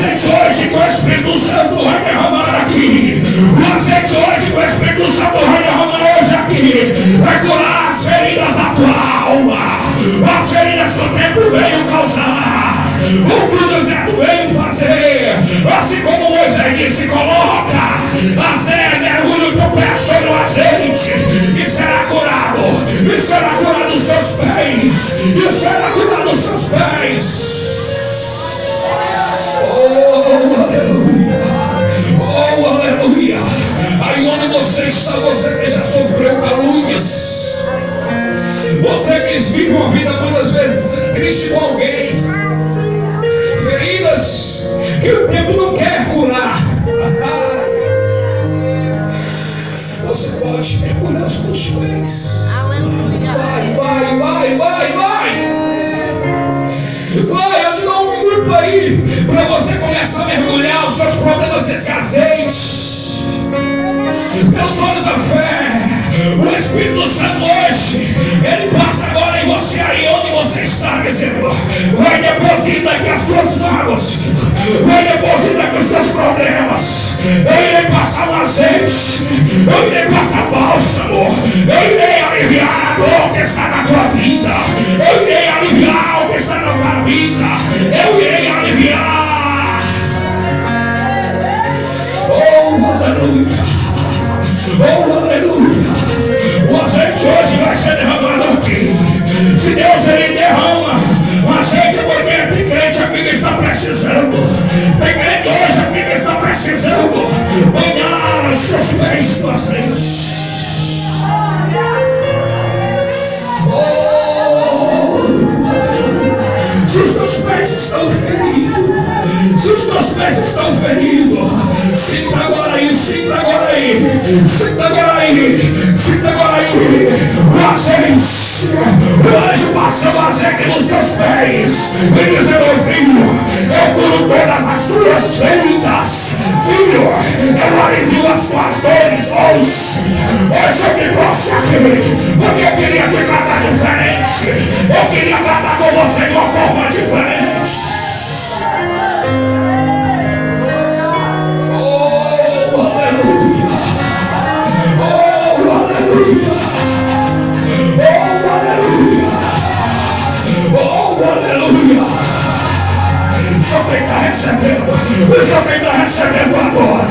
azeite hoje que o Espírito Santo vai derramar aqui. O azeite hoje que o Espírito Santo vai derramar hoje aqui. Vai curar as feridas da tua alma. As feridas que o tempo veio causar. O que o deserto veio fazer. Assim como Moisés disse, coloca mergulho teu pé sobre o azeite e será curado. E será curado os seus pés. E será curado os seus pés. Oh, aleluia. Oh, aleluia. Aí onde você está, você que já sofreu calúnias, você que vive uma vida muitas vezes triste com alguém, feridas que o tempo não quer curar, você pode mergulhar os teus pés. Vai, vai, vai, vai, vai. Vai, eu te dou um minuto aí para você começar a mergulhar os seus problemas nesse azeite. Pelos olhos da fé, o Espírito Santo hoje, ele passa agora em você aí onde você está, dizendo: vai depositar aqui as tuas mágoas, vai depositar aqui os teus problemas. Eu irei passar um azeite, eu irei passar bálsamo, eu irei aliviar a dor que está na tua vida, eu irei aliviar o que está na tua vida, eu irei aliviar. Oh, aleluia. Oh, aleluia. O azeite hoje vai ser derramado aqui. Se Deus ele derrama o azeite, é porque tem crente aqui que está precisando. Tem crente hoje aqui que está precisando banhar os seus pés no azeite. Oh, se os teus pés estão feridos, se os teus pés estão feridos, sinta agora aí, sinta agora aí, sinta agora aí, sinta agora aí, o azeite, o anjo passa o azeite nos teus pés, e dizendo: filho, eu curo todas as tuas feridas, filho, eu alivio as tuas dores hoje eu te trouxe aqui, porque eu queria te tratar diferente, eu queria tratar com você de uma forma diferente. Só quem está recebendo, só quem está recebendo adore,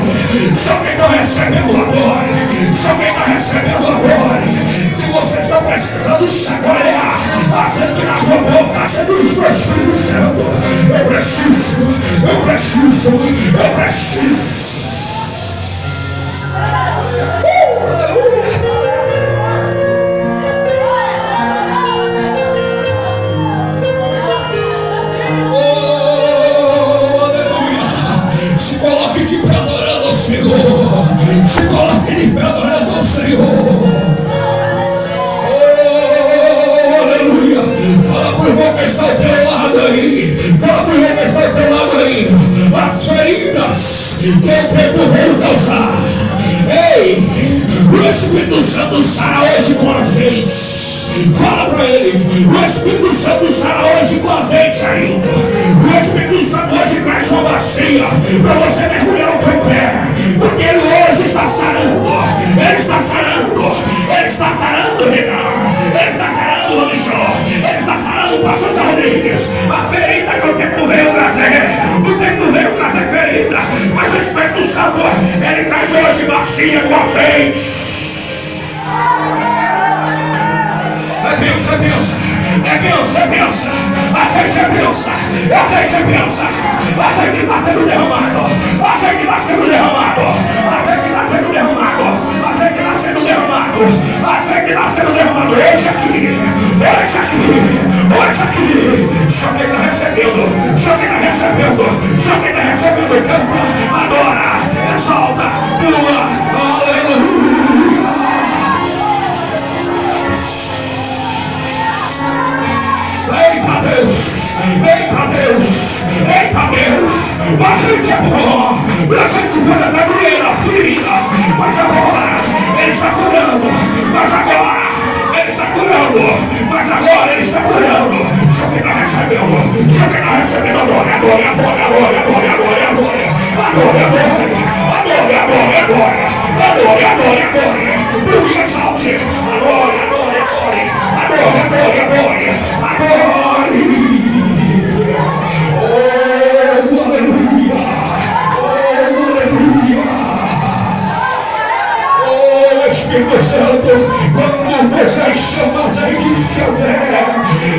só quem está recebendo adore, só quem está recebendo adore. Se você está precisando chacoalhar azeite na tua boca, sendo os teus filhos Santo, eu preciso, eu preciso, eu preciso. Se coloque de pé adorando ao Senhor. Se coloque de pé adorando ao Senhor. Oh, aleluia. Fala pro irmão que está ao teu lado aí. Fala pro irmão que está ao teu lado aí. As feridas que o tempo veio causar. Ei, o Espírito Santo sara hoje com azeite. Fala para ele: o Espírito Santo sara hoje com azeite ainda. O Espírito Santo hoje traz uma bacia para você mergulhar o teu pé, porque ele hoje está sarando. Ele está sarando. Ele está sarando, Renan. Ele está sarando, Ronijó. Ele está sarando o pastor Rodrigues. A ferida que o tempo veio trazer. O tempo veio trazer ferida, mas o Espírito Santo ele traz hoje bacia com azeite. É benção, é benção, é benção, é benção. Azeite é benção, azeite é benção. Azeite está sendo derramado, azeite está sendo derramado, azeite está sendo derramado, azeite está sendo derramado, azeite está sendo derramado. Hoje aqui, hoje aqui, hoje aqui. Só quem está recebendo, só quem está recebendo, só quem está recebendo, canta, adora, exalta, pula, aleluia. Eita Deus, eita Deus, eita Deus. A gente é bom, a gente foi na primeira ferida, mas agora ele está curando, mas agora ele está curando, mas agora ele está curando. Só quem está recebendo, só quem está recebendo, adora, adora, adora, adora, adora, adora. Adore, adore. Adore, adore, adore. Adore, adore, adore. Porque exalte. Adore, adore, adore. Adore, adore, adore. Adore. Oh, aleluia. Espírito Santo, quando Moisés chama Zé e disse a Zé,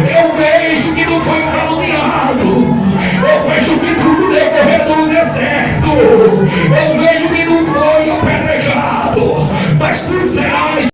eu vejo que não foi caluniado, eu vejo que tudo decorreu no deserto, eu vejo que não foi apedrejado, mas tu serás